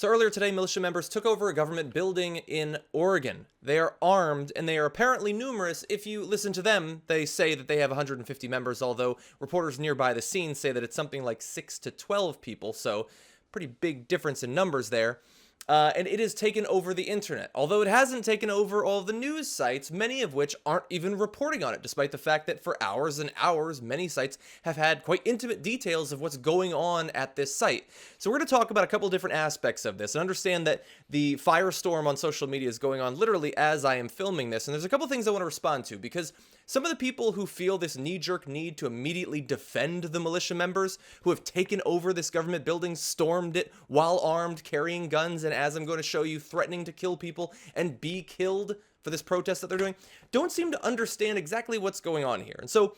So earlier today, militia members took over a government building in Oregon. They are armed, and they are apparently numerous. If you listen to them, they say that they have 150 members, although reporters nearby the scene say that it's something like 6 to 12 people, so pretty big difference in numbers there. And it has taken over the internet, although it hasn't taken over all the news sites, many of which aren't even reporting on it, despite the fact that for hours and hours, many sites have had quite intimate details of what's going on at this site. So we're going to talk about a couple different aspects of this and understand that the firestorm on social media is going on literally as I am filming this. And there's a couple things I want to respond to, because some of the people who feel this knee-jerk need to immediately defend the militia members who have taken over this government building, stormed it while armed, carrying guns, and as I'm going to show you, threatening to kill people and be killed for this protest that they're doing, don't seem to understand exactly what's going on here. And so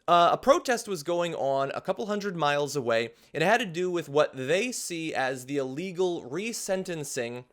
a protest was going on a couple 100 miles away, and it had to do with what they see as the illegal resentencing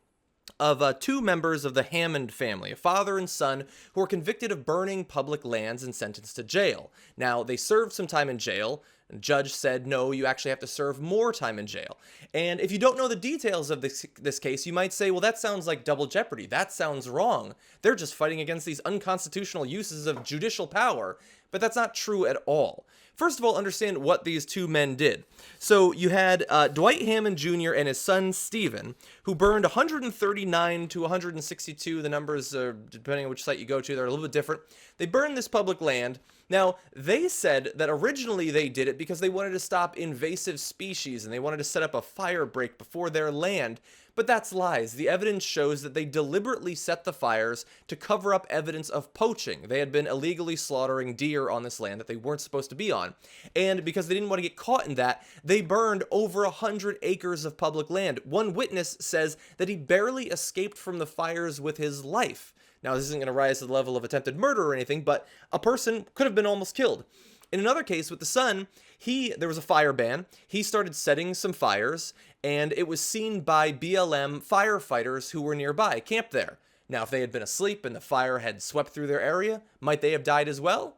of two members of the Hammond family, a father and son, who were convicted of burning public lands and sentenced to jail. Now, they served some time in jail. The judge said, no, you actually have to serve more time in jail. And if you don't know the details of this case, you might say, well, that sounds like double jeopardy. That sounds wrong. They're just fighting against these unconstitutional uses of judicial power. But that's not true at all. First of all, understand what these two men did. So you had Dwight Hammond Jr. and his son Stephen, who burned 139 to 162. The numbers, depending on which site you go to, they're a little bit different. They burned this public land. Now, they said that originally they did it because they wanted to stop invasive species and they wanted to set up a fire break before their land. But that's lies. The evidence shows that they deliberately set the fires to cover up evidence of poaching. They had been illegally slaughtering deer on this land that they weren't supposed to be on. And because they didn't want to get caught in that, they burned over 100 acres of public land. One witness says that he barely escaped from the fires with his life. Now, this isn't going to rise to the level of attempted murder or anything, but a person could have been almost killed. In another case with the son, there was a fire ban. He started setting some fires, and it was seen by BLM firefighters who were nearby, camped there. Now, if they had been asleep and the fire had swept through their area, might they have died as well?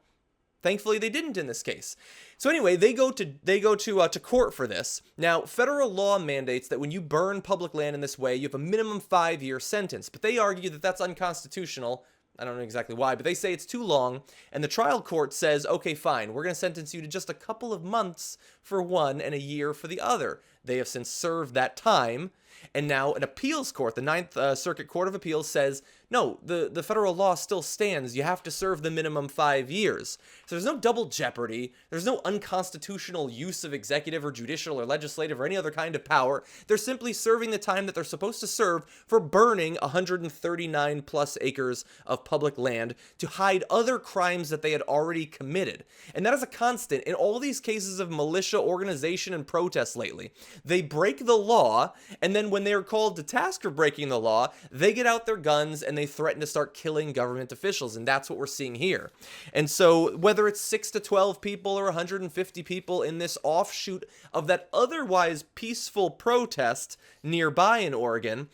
Thankfully, they didn't in this case. So anyway, they go to court for this. Now, federal law mandates that when you burn public land in this way, you have a minimum 5-year sentence. But they argue that that's unconstitutional. I don't know exactly why, but they say it's too long. And the trial court says, okay, fine, we're going to sentence you to just a couple of months for one and a year for the other. They have since served that time. And now an appeals court, the Ninth Circuit Court of Appeals, says, no, the federal law still stands. You have to serve the minimum 5 years. So there's no double jeopardy. There's no unconstitutional use of executive or judicial or legislative or any other kind of power. They're simply serving the time that they're supposed to serve for burning 139 plus acres of public land to hide other crimes that they had already committed. And that is a constant in all these cases of militia organization and protest lately. They break the law, and then when they are called to task for breaking the law, they get out their guns and they threaten to start killing government officials, and that's what we're seeing here. And so whether it's 6 to 12 people or 150 people in this offshoot of that otherwise peaceful protest nearby in Oregon,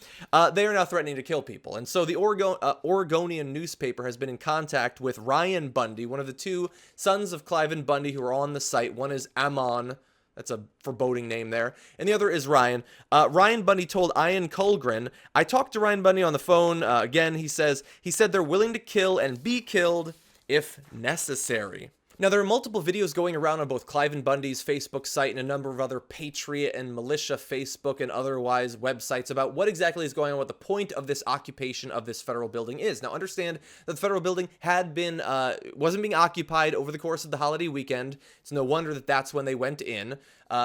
they are now threatening to kill people. And so the Oregonian newspaper has been in contact with Ryan Bundy, one of the two sons of Cliven Bundy who are on the site. One is Ammon. That's a foreboding name there. And the other is Ryan. Ryan Bundy told Ian Colgren, I talked to Ryan Bundy on the phone. Again, he said they're willing to kill and be killed if necessary. Now, there are multiple videos going around on both Cliven Bundy's Facebook site and a number of other patriot and militia Facebook and otherwise websites about what exactly is going on, what the point of this occupation of this federal building is. Now, understand that the federal building wasn't being occupied over the course of the holiday weekend. It's no wonder that that's when they went in.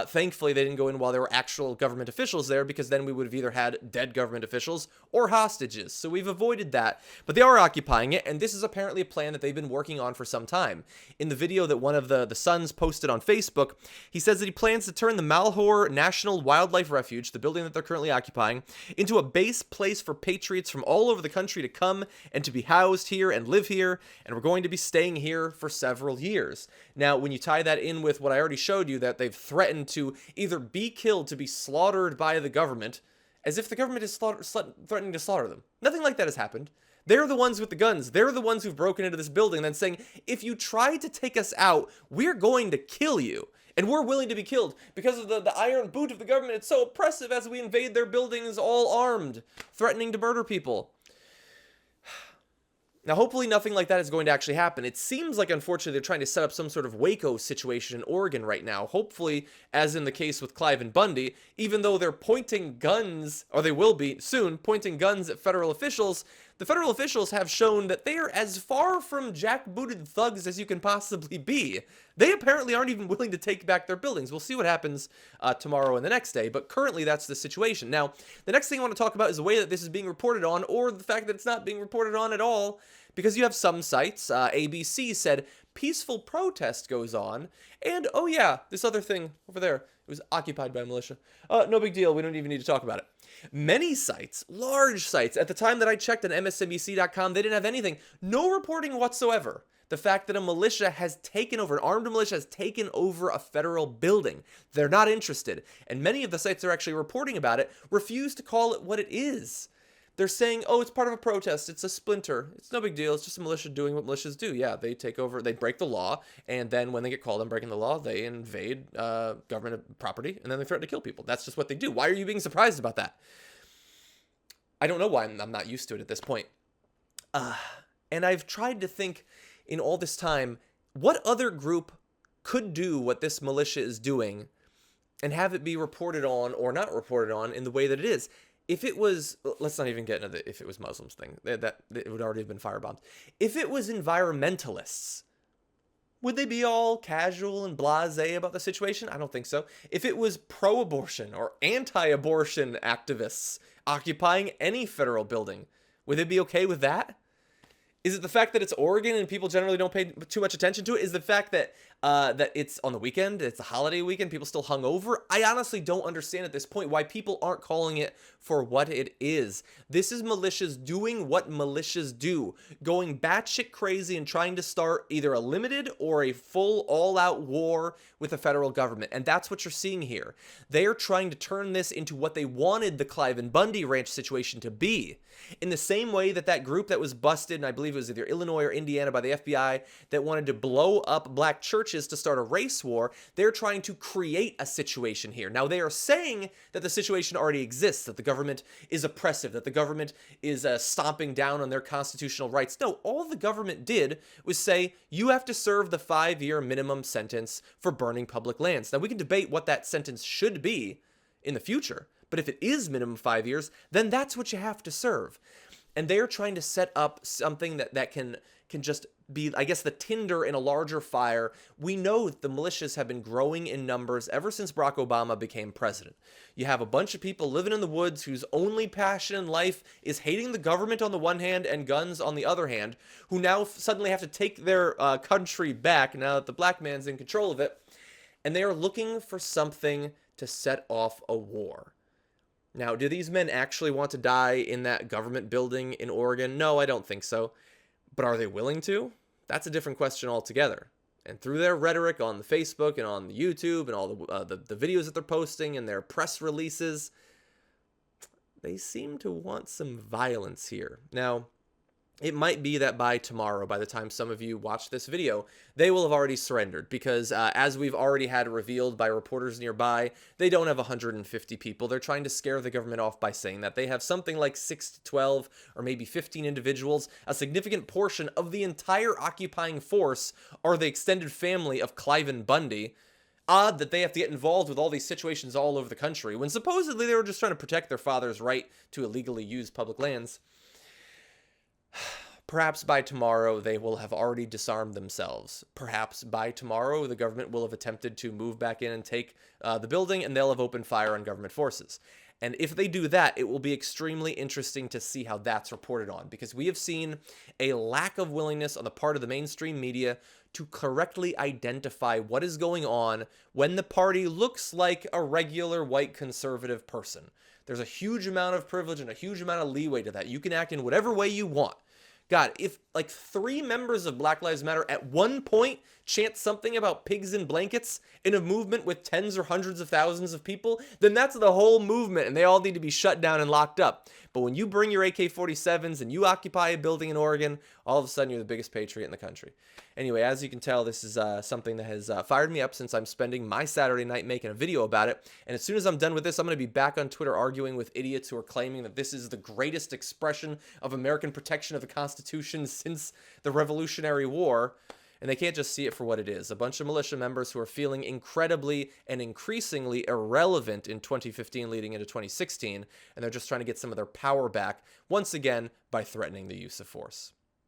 Thankfully, they didn't go in while there were actual government officials there, because then we would have either had dead government officials or hostages. So we've avoided that. But they are occupying it, and this is apparently a plan that they've been working on for some time. In the video that one of the sons posted on Facebook, he says that he plans to turn the Malheur National Wildlife Refuge, the building that they're currently occupying, into a base place for patriots from all over the country to come and to be housed here and live here, and we're going to be staying here for several years. Now, when you tie that in with what I already showed you, that they've threatened to either be killed, to be slaughtered by the government, as if the government is threatening to slaughter them. Nothing like that has happened. They're the ones with the guns. They're the ones who've broken into this building and then saying, if you try to take us out, we're going to kill you. And we're willing to be killed because of the iron boot of the government. It's so oppressive as we invade their buildings all armed, threatening to murder people. Now, hopefully nothing like that is going to actually happen. It seems like, unfortunately, they're trying to set up some sort of Waco situation in Oregon right now. Hopefully, as in the case with Cliven Bundy, even though they're pointing guns, or they will be soon, pointing guns at federal officials, the federal officials have shown that they are as far from jackbooted thugs as you can possibly be. They apparently aren't even willing to take back their buildings. We'll see what happens tomorrow and the next day, but currently that's the situation. Now, the next thing I want to talk about is the way that this is being reported on, or the fact that it's not being reported on at all, because you have some sites, ABC said, peaceful protest goes on, and oh yeah, this other thing over there, it was occupied by a militia. No big deal, we don't even need to talk about it. Many sites, large sites, at the time that I checked on MSNBC.com, they didn't have anything. No reporting whatsoever. The fact that a militia has taken over, an armed militia has taken over a federal building. They're not interested. And many of the sites that are actually reporting about it refuse to call it what it is. They're saying, oh, it's part of a protest. It's a splinter. It's no big deal. It's just a militia doing what militias do. Yeah, they take over, they break the law, and then when they get called on breaking the law, they invade government property, and then they threaten to kill people. That's just what they do. Why are you being surprised about that? I don't know why I'm not used to it at this point. And I've tried to think in all this time, what other group could do what this militia is doing and have it be reported on or not reported on in the way that it is? If it was, let's not even get into the if it was Muslims thing, that it would already have been firebombed. If it was environmentalists, would they be all casual and blasé about the situation? I don't think so. If it was pro-abortion or anti-abortion activists occupying any federal building, would they be okay with that? Is it the fact that it's Oregon and people generally don't pay too much attention to it? Is the fact that that it's on the weekend, it's a holiday weekend, people still hung over? I honestly don't understand at this point why people aren't calling it for what it is. This is militias doing what militias do, going batshit crazy and trying to start either a limited or a full all-out war with the federal government. And that's what you're seeing here. They are trying to turn this into what they wanted the Cliven Bundy ranch situation to be. In the same way that that group that was busted, and I believe it was either Illinois or Indiana by the FBI, that wanted to blow up black churches to start a race war, they're trying to create a situation here. Now, they are saying that the situation already exists, that the government is oppressive, that the government is stomping down on their constitutional rights. No, all the government did was say, you have to serve the 5-year minimum sentence for burning public lands. Now, we can debate what that sentence should be in the future, but if it is minimum 5 years, then that's what you have to serve. And they're trying to set up something that can just be, I guess, the tinder in a larger fire. We know that the militias have been growing in numbers ever since Barack Obama became president. You have a bunch of people living in the woods whose only passion in life is hating the government on the one hand and guns on the other hand, who now suddenly have to take their country back now that the black man's in control of it. And they are looking for something to set off a war. Now, do these men actually want to die in that government building in Oregon? No, I don't think so. But are they willing to? That's a different question altogether. And through their rhetoric on the Facebook and on the YouTube and all the videos that they're posting and their press releases, they seem to want some violence here. Now, it might be that by tomorrow, by the time some of you watch this video, they will have already surrendered because as we've already had revealed by reporters nearby, they don't have 150 people. They're trying to scare the government off by saying that they have something like 6 to 12 or maybe 15 individuals. A significant portion of the entire occupying force are the extended family of Cliven Bundy. Odd that they have to get involved with all these situations all over the country when supposedly they were just trying to protect their father's right to illegally use public lands. Perhaps by tomorrow they will have already disarmed themselves. Perhaps by tomorrow the government will have attempted to move back in and take the building, and they'll have opened fire on government forces. And if they do that, it will be extremely interesting to see how that's reported on, because we have seen a lack of willingness on the part of the mainstream media to correctly identify what is going on when the party looks like a regular white conservative person. There's a huge amount of privilege and a huge amount of leeway to that. You can act in whatever way you want. God, if like 3 members of Black Lives Matter at one point chant something about pigs in blankets in a movement with tens or hundreds of thousands of people, then that's the whole movement and they all need to be shut down and locked up. But when you bring your AK-47s and you occupy a building in Oregon, all of a sudden you're the biggest patriot in the country. Anyway, as you can tell, this is something that has fired me up since I'm spending my Saturday night making a video about it. And as soon as I'm done with this, I'm going to be back on Twitter arguing with idiots who are claiming that this is the greatest expression of American protection of the Constitution since the Revolutionary War. And they can't just see it for what it is. A bunch of militia members who are feeling incredibly and increasingly irrelevant in 2015 leading into 2016. And they're just trying to get some of their power back, once again, by threatening the use of force.